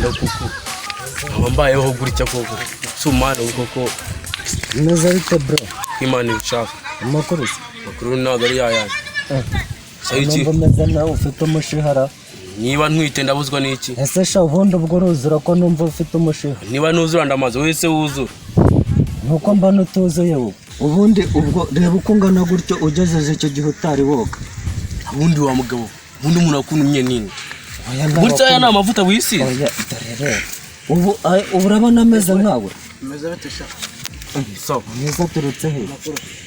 Rwanda kuko abambayeho gutya koko sumana koko meze bite bro Imana ibishaka amakuru ntabwo ari yayandi iki meze nawe ufite umushihara niba ntwite ndabuzwa n'iki ese sha ubundi ubwo uruzura ko numva ufite umushiha niba nuzura ndamaze wese wuzura nuko mba nutuzuye wowe ubundi ubwo reba uko ungana gutyo ugejeje icyo gihe utari woga ubundi wa mugabo ubundi umuntu akunumye nini gutya aya ni amavuta wisize ubu urabona ameze nkawe meze bitesha sawa neza turutse he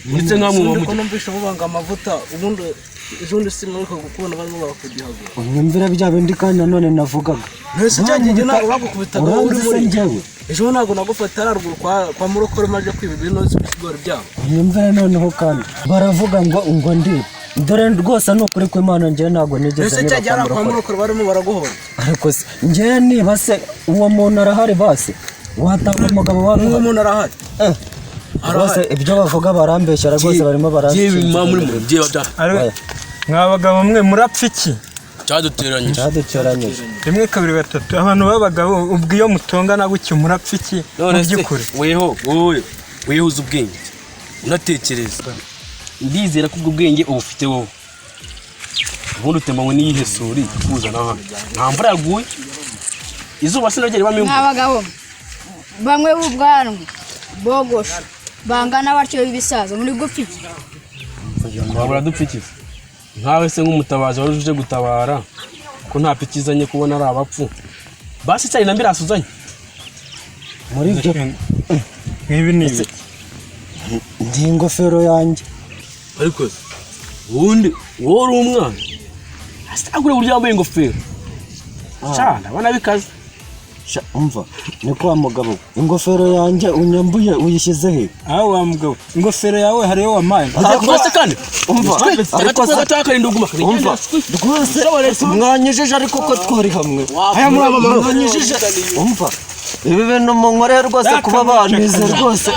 ndetse nkamwe uko numvisha bubanga amavuta ubundi sinuka gukubona barimo bakugihago unyumvira bya bindi kandi nanone navugaga ntese cyangije nawe bagukubitaga uri muri njyewe ejo ntabwo nagufata araruguru kwa murokore maje kwiba ibintu by'ikigori byabo unyumvira noneho kandi baravuga ngo ndi dore rwose nukuri ko Imana ngiye ntago nigeze niba cyajya kwa murokore barimo baraguhora ariko se ngiye niba se uwo muntu arahari base watanga umugabo wawe uwo muntu arahari rwose ibyo bavuga barambeshyara rwose barimo yewe mama muri mu bye bada mwabagabo mwe murapfa iki cyaduteranyije rimwe kabiri gatatu abantu babagabo ubwo iyo mutongana gutyo murapfa iki none by'ukuri wowe uzi ubwenge unatekereza ndizera ko ubwo bwenge ubufite wowe ubundi utemanywe n'iyihe suri kuzana hano nta mvura yaguye izuba sinagera bamwe abagabo bamwe b'ubwanwa bogosha bangana batyo bibisaza muri gupfiki babura dupfikiza nkawe se nk'umutabazi wari uje gutabara ko nta pikizanye kubona ari abapfu basi cyane na mbirasi uzanye muri byo nk'ibi ni ndi ingofero yanjye ariko ubundi wowe uri umwana asitagure buryo yambaye ingofero cyane abana bikaze umva ni kwa mugabo ingofero yanjye unyambuye uyishyize he aho wa mugabo ingofero yawe hariyo wamaye rwose kandi umva ariko se gatakarinde uguma umva rwose mwanyijije ariko ko twari hamwe aya mwanyijije umva ibi bintu munkoreye rwose kuba banize rwose